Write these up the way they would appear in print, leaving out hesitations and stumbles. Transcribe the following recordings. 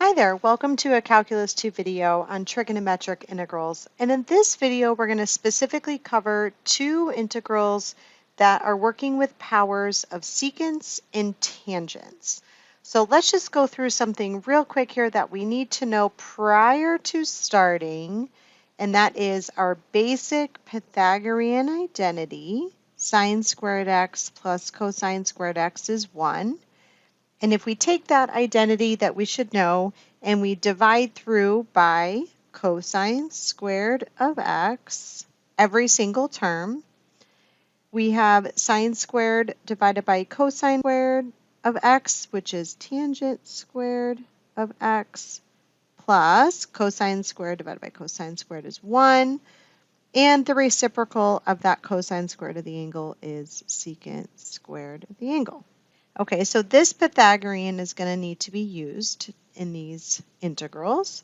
Hi there, welcome to a Calculus 2 video on trigonometric integrals. And in this video, we're going to specifically cover two integrals that are working with powers of secants and tangents. So let's just go through something real quick here that we need to know prior to starting, and that is our basic Pythagorean identity. Sine squared x plus cosine squared x is 1. And if we take that identity that we should know and we divide through by cosine squared of x, every single term, we have sine squared divided by cosine squared of x, which is tangent squared of x, plus cosine squared divided by cosine squared is 1. And the reciprocal of that cosine squared of the angle is secant squared of the angle. Okay, so this Pythagorean is going to need to be used in these integrals,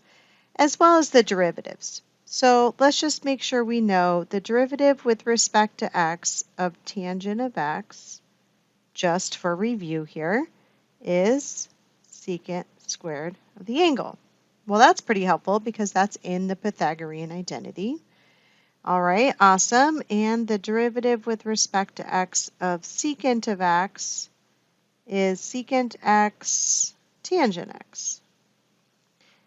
as well as the derivatives. So let's just make sure we know the derivative with respect to x of tangent of x, just for review here, is secant squared of the angle. Well, that's pretty helpful because that's in the Pythagorean identity. All right, awesome. And the derivative with respect to x of secant of x is secant x tangent x.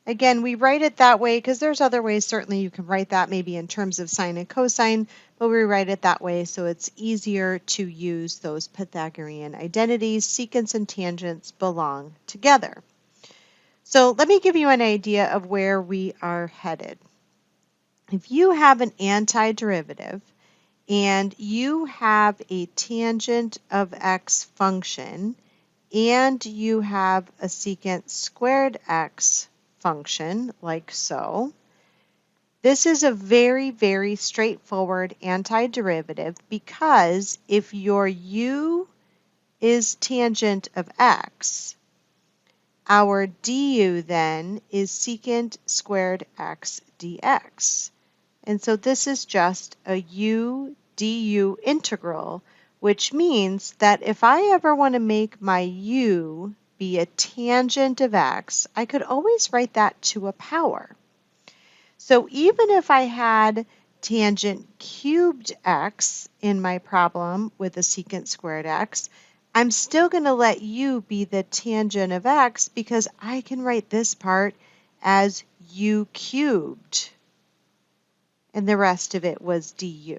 Again, we write it that way because there's other ways certainly you can write that maybe in terms of sine and cosine, but we write it that way so it's easier to use those Pythagorean identities. Secants and tangents belong together. So let me give you an idea of where we are headed. If you have an antiderivative and you have a tangent of x function, and you have a secant squared x function, like so. This is a very, very straightforward antiderivative because if your u is tangent of x, our du then is secant squared x dx. And so this is just a u du integral, which means that if I ever want to make my u be a tangent of x, I could always write that to a power. So even if I had tangent cubed x in my problem with a secant squared x, I'm still going to let u be the tangent of x because I can write this part as u cubed. And the rest of it was du.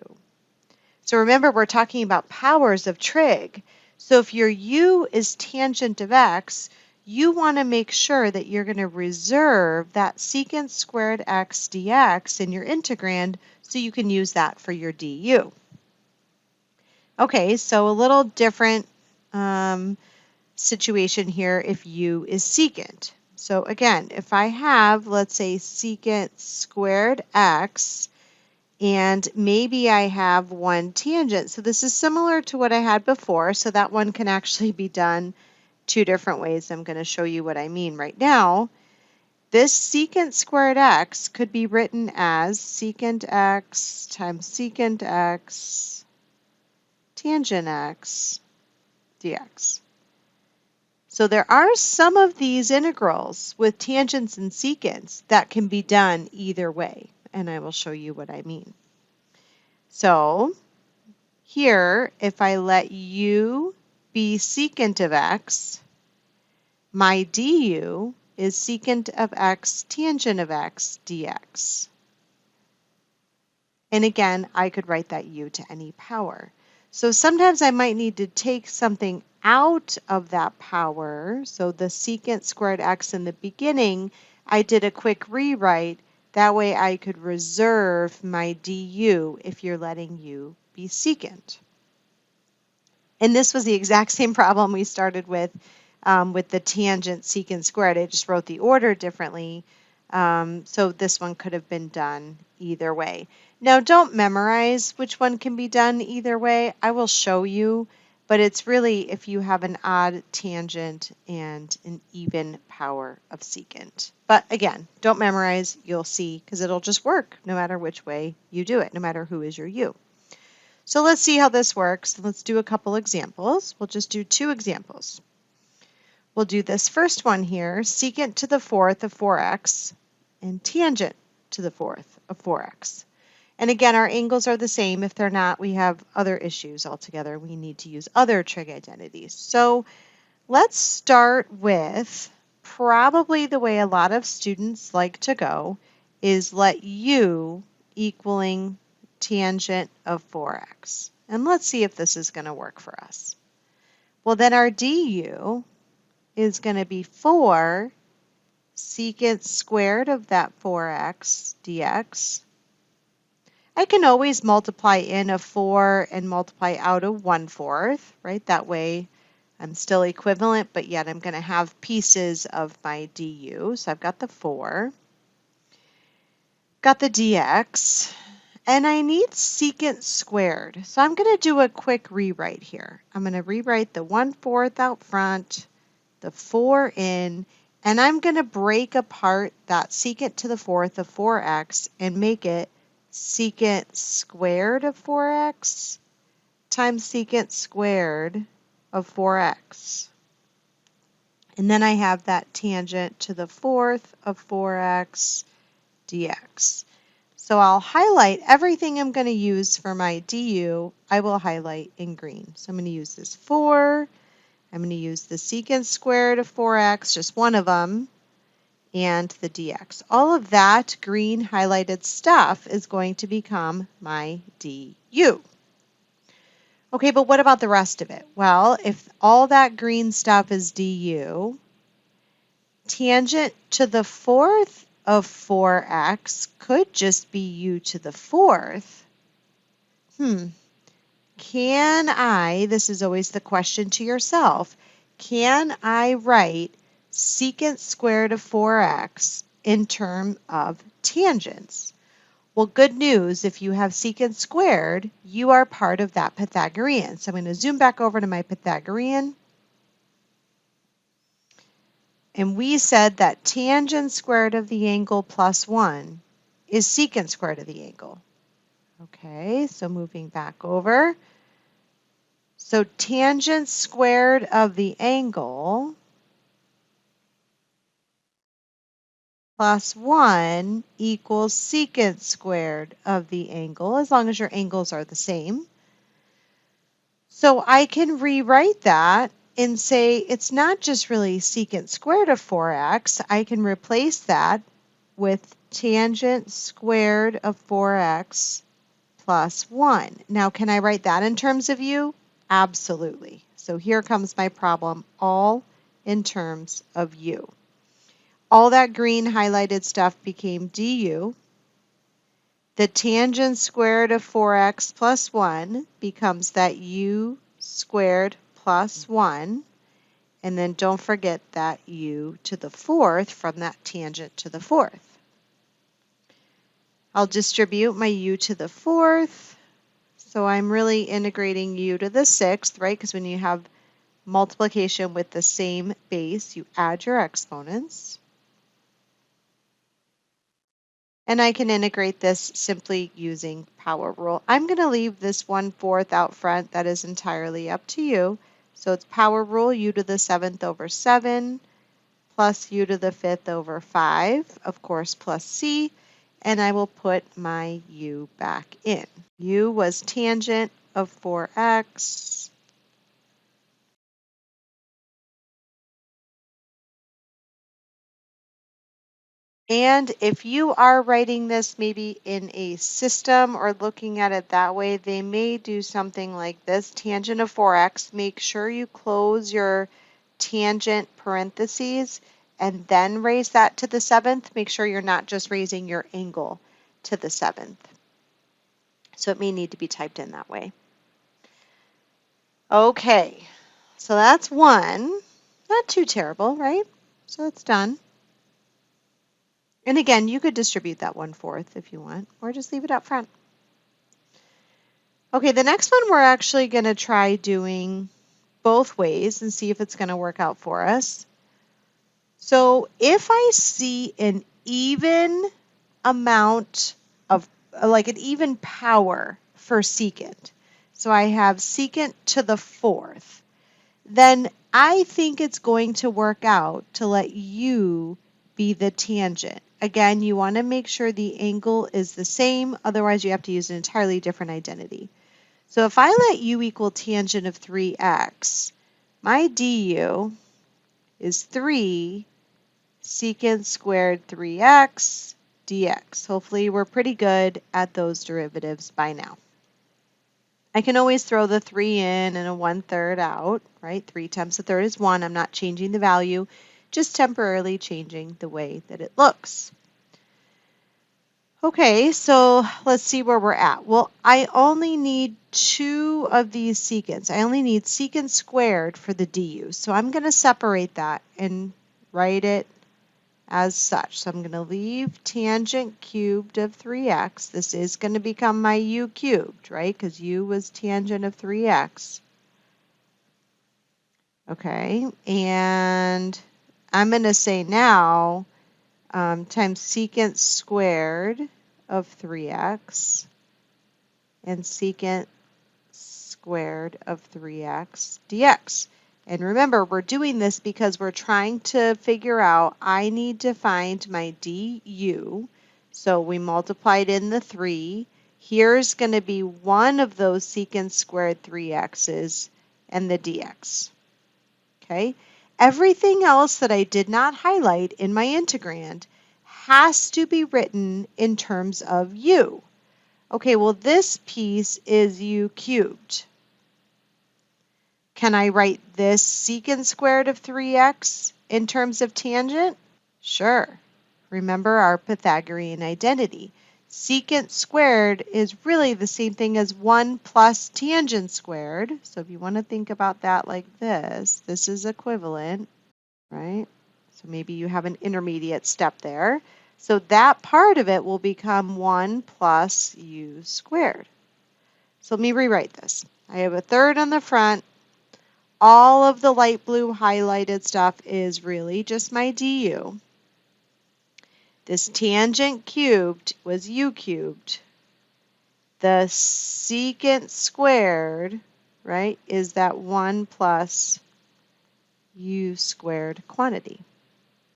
So remember, we're talking about powers of trig. So if your u is tangent of x, you want to make sure that you're going to reserve that secant squared x dx in your integrand so you can use that for your du. Okay, so a little different situation here if u is secant. So again, if I have, let's say, secant squared x, and maybe I have one tangent. So this is similar to what I had before, so that one can actually be done two different ways. I'm going to show you what I mean right now. This secant squared x could be written as secant x times secant x tangent x dx. So there are some of these integrals with tangents and secants that can be done either way. And I will show you what I mean. So here, if I let u be secant of x, my du is secant of x tangent of x dx. And again, I could write that u to any power. So sometimes I might need to take something out of that power. So the secant squared x in the beginning, I did a quick rewrite. That way I could reserve my du if you're letting u be secant. And this was the exact same problem we started with the tangent secant squared. I just wrote the order differently. So this one could have been done either way. Now don't memorize which one can be done either way. I will show you. But it's really if you have an odd tangent and an even power of secant. But again, don't memorize, you'll see, because it'll just work no matter which way you do it, no matter who is your u. So let's see how this works. Let's do a couple examples. We'll just do two examples. We'll do this first one here, secant to the fourth of 4x and tangent to the fourth of 4x. And again, our angles are the same. If they're not, we have other issues altogether. We need to use other trig identities. So let's start with probably the way a lot of students like to go is let u equaling tangent of 4x. And let's see if this is going to work for us. Well, then our du is going to be 4 secant squared of that 4x dx. I can always multiply in a 4 and multiply out a 1/4, right? That way I'm still equivalent, but yet I'm going to have pieces of my du. So I've got the 4, got the dx, and I need secant squared. So I'm going to do a quick rewrite here. I'm going to rewrite the 1/4 out front, the 4 in, and I'm going to break apart that secant to the fourth of 4x and make it secant squared of 4x times secant squared of 4x. And then I have that tangent to the fourth of 4x dx. So I'll highlight everything I'm going to use for my du. I will highlight in green. So I'm going to use this 4. I'm going to use the secant squared of 4x, just one of them, and the dx. All of that green highlighted stuff is going to become my du. Okay, but what about the rest of it? Well, if all that green stuff is du, tangent to the fourth of 4x could just be u to the fourth. Can I, this is always the question to yourself, can I write secant squared of 4x in terms of tangents? Well, good news, if you have secant squared, you are part of that Pythagorean. So I'm going to zoom back over to my Pythagorean. And we said that tangent squared of the angle plus 1 is secant squared of the angle. Okay, so moving back over. So tangent squared of the angle plus 1 equals secant squared of the angle, as long as your angles are the same. So I can rewrite that and say it's not just really secant squared of 4x. I can replace that with tangent squared of 4x plus 1. Now, can I write that in terms of u? Absolutely. So here comes my problem, all in terms of u. All that green highlighted stuff became du. The tangent squared of 4x plus 1 becomes that u squared plus 1. And then don't forget that u to the fourth from that tangent to the fourth. I'll distribute my u to the fourth. So I'm really integrating u to the sixth, right? Because when you have multiplication with the same base, you add your exponents. And I can integrate this simply using power rule. I'm going to leave this 1/4 out front. That is entirely up to you. So it's power rule u to the 7th over 7 plus u to the 5th over 5, of course, plus c. And I will put my u back in. U was tangent of 4x. And if you are writing this maybe in a system or looking at it that way, they may do something like this. Tangent of 4x, make sure you close your tangent parentheses and then raise that to the 7th. Make sure you're not just raising your angle to the 7th. So it may need to be typed in that way. Okay, so that's one. Not too terrible, right? So it's done. And again, you could distribute that 1/4 if you want, or just leave it up front. Okay, the next one we're actually going to try doing both ways and see if it's going to work out for us. So if I see an even amount of, like an even power for secant, so I have secant to the fourth, then I think it's going to work out to let u be the tangent. Again, you want to make sure the angle is the same, otherwise you have to use an entirely different identity. So if I let u equal tangent of 3x, my du is 3 secant squared 3x dx. Hopefully we're pretty good at those derivatives by now. I can always throw the 3 in and a 1/3 out, right? 3 times the third is 1. I'm not changing the value, just temporarily changing the way that it looks. Okay, so let's see where we're at. Well, I only need 2 of these secants. I only need secant squared for the du. So I'm going to separate that and write it as such. So I'm going to leave tangent cubed of 3x. This is going to become my u cubed, right? Because u was tangent of 3x. Okay, and I'm going to say now times secant squared of 3x and secant squared of 3x dx. And remember, we're doing this because we're trying to figure out, I need to find my du. So we multiplied in the 3. Here's going to be one of those secant squared 3x's and the dx. Okay? Everything else that I did not highlight in my integrand has to be written in terms of u. Okay, well this piece is u cubed. Can I write this secant squared of 3x in terms of tangent? Sure. Remember our Pythagorean identity. Secant squared is really the same thing as 1 plus tangent squared. So if you want to think about that like this is equivalent, right? So maybe you have an intermediate step there. So that part of it will become 1 plus u squared. So let me rewrite this. I have a third on the front. All of the light blue highlighted stuff is really just my du. This tangent cubed was u cubed. The secant squared, right, is that 1 plus u squared quantity.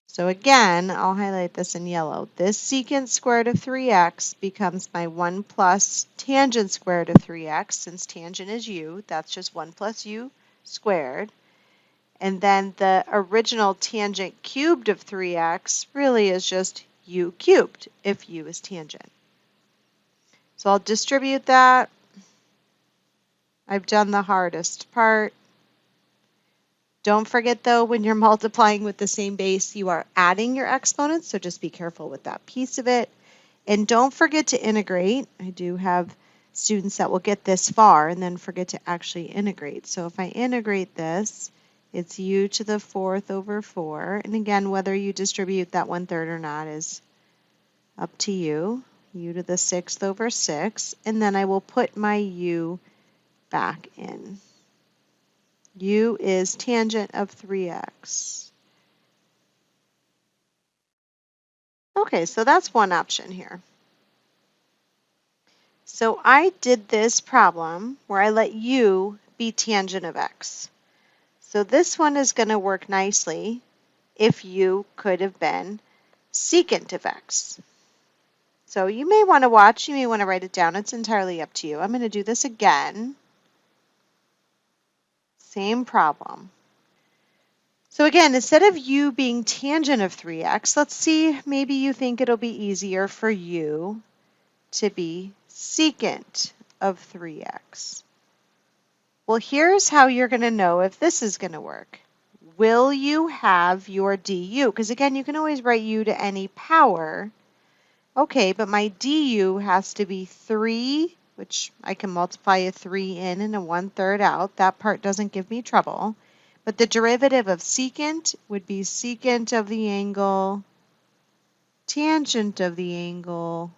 So again, I'll highlight this in yellow. This secant squared of 3x becomes my 1 plus tangent squared of 3x. Since tangent is u, that's just 1 plus u squared. And then the original tangent cubed of 3x really is just u cubed if u is tangent. So I'll distribute that. I've done the hardest part. Don't forget though, when you're multiplying with the same base, you are adding your exponents, so just be careful with that piece of it. And don't forget to integrate. I do have students that will get this far and then forget to actually integrate. So if I integrate this, it's u to the 4th over 4. And again, whether you distribute that 1/3 or not is up to you. U to the 6th over 6. And then I will put my u back in. U is tangent of 3x. Okay, so that's one option here. So I did this problem where I let u be tangent of x. So this one is going to work nicely if u could have been secant of x. So you may want to watch, you may want to write it down. It's entirely up to you. I'm going to do this again. Same problem. So again, instead of u being tangent of 3x, let's see, maybe you think it'll be easier for u to be secant of 3x. Well, here's how you're going to know if this is going to work. Will you have your du? Because again, you can always write u to any power. Okay, but my du has to be 3, which I can multiply a 3 in and a 1/3 out. That part doesn't give me trouble. But the derivative of secant would be secant of the angle, tangent of the angle.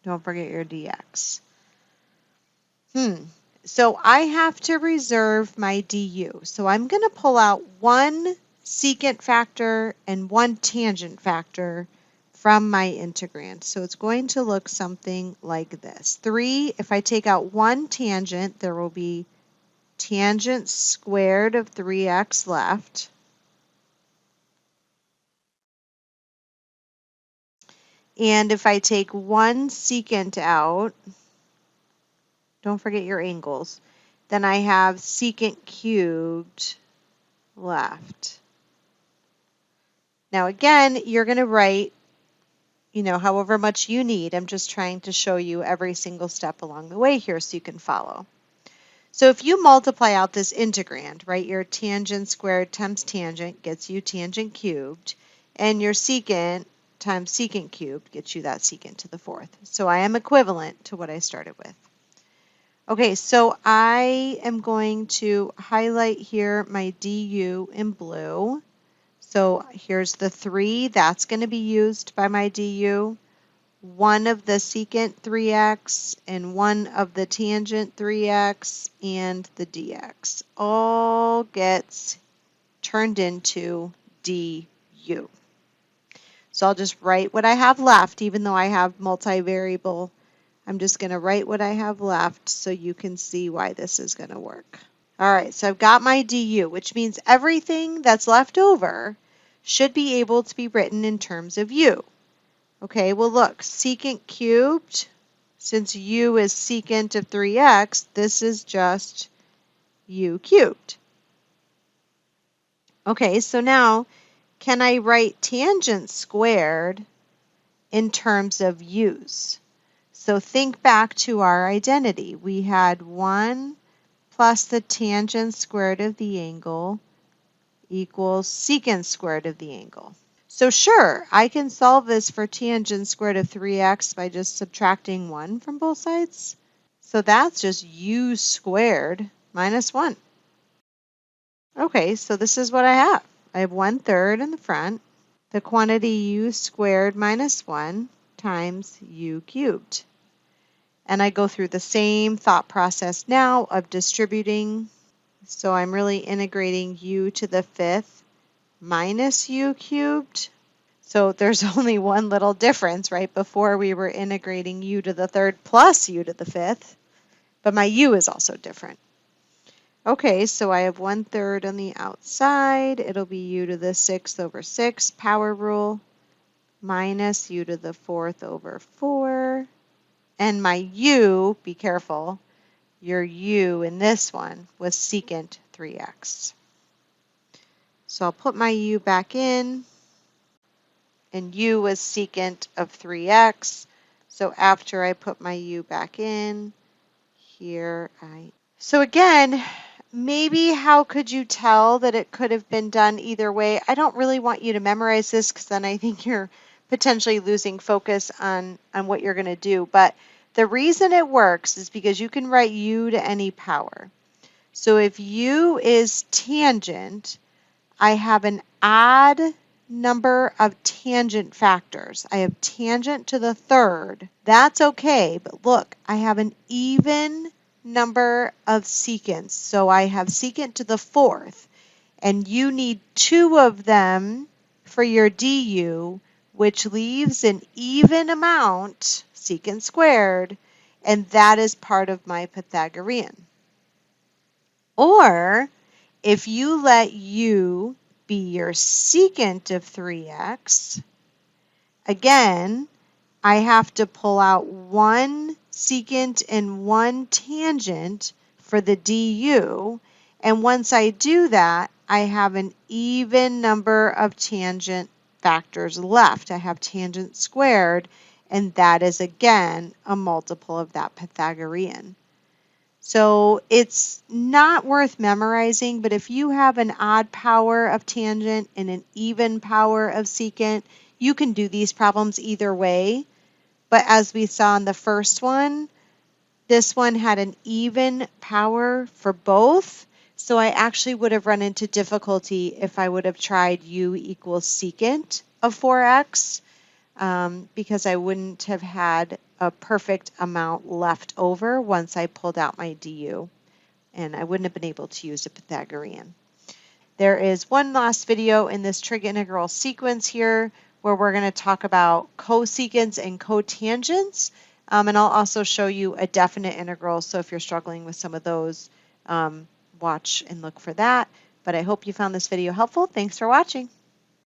Don't forget your dx. So I have to reserve my du. So I'm going to pull out one secant factor and one tangent factor from my integrand. So it's going to look something like this. 3, if I take out one tangent, there will be tangent squared of 3x left. And if I take one secant out, don't forget your angles, then I have secant cubed left. Now again, you're going to write, however much you need. I'm just trying to show you every single step along the way here so you can follow. So if you multiply out this integrand, right, your tangent squared times tangent gets you tangent cubed, and your secant times secant cubed gets you that secant to the fourth. So I am equivalent to what I started with. Okay, so I am going to highlight here my du in blue. So here's the 3, that's going to be used by my du. 1 of the secant 3x and 1 of the tangent 3x and the dx all gets turned into du. So I'll just write what I have left, even though I have multivariable. I'm just going to write what I have left so you can see why this is going to work. All right, so I've got my du, which means everything that's left over should be able to be written in terms of u. Okay, well look, secant cubed, since u is secant of 3x, this is just u cubed. Okay, so now can I write tangent squared in terms of u's? So think back to our identity. We had 1 plus the tangent squared of the angle equals secant squared of the angle. So sure, I can solve this for tangent squared of 3x by just subtracting 1 from both sides. So that's just u squared minus 1. Okay, so this is what I have. I have 1/3 in the front, the quantity u squared minus 1 times u cubed. And I go through the same thought process now of distributing. So I'm really integrating u to the 5th minus u cubed. So there's only one little difference, right? Before we were integrating u to the 3rd plus u to the 5th, but my u is also different. Okay, so I have 1/3 on the outside. It'll be u to the 6th over 6 power rule minus u to the 4th over 4. And my u, be careful, your u in this one was secant 3x. So I'll put my u back in, and u was secant of 3x. So after I put my u back in, So again, maybe how could you tell that it could have been done either way? I don't really want you to memorize this because then I think you're potentially losing focus on what you're going to do. But the reason it works is because you can write u to any power. So if u is tangent, I have an odd number of tangent factors. I have tangent to the 3rd. That's okay, but look, I have an even number of secants. So I have secant to the 4th, and you need 2 of them for your du, which leaves an even amount, secant squared, and that is part of my Pythagorean. Or if you let u be your secant of 3x, again, I have to pull out 1 secant and 1 tangent for the du, and once I do that, I have an even number of tangent factors left. I have tangent squared, and that is again a multiple of that Pythagorean. So it's not worth memorizing, but if you have an odd power of tangent and an even power of secant, you can do these problems either way. But as we saw in the first one, this one had an even power for both. So I actually would have run into difficulty if I would have tried u equals secant of 4x, because I wouldn't have had a perfect amount left over once I pulled out my du, and I wouldn't have been able to use a Pythagorean. There is one last video in this trig integral sequence here where we're going to talk about cosecants and cotangents, and I'll also show you a definite integral, so if you're struggling with some of those, watch and look for that. But I hope you found this video helpful. Thanks for watching.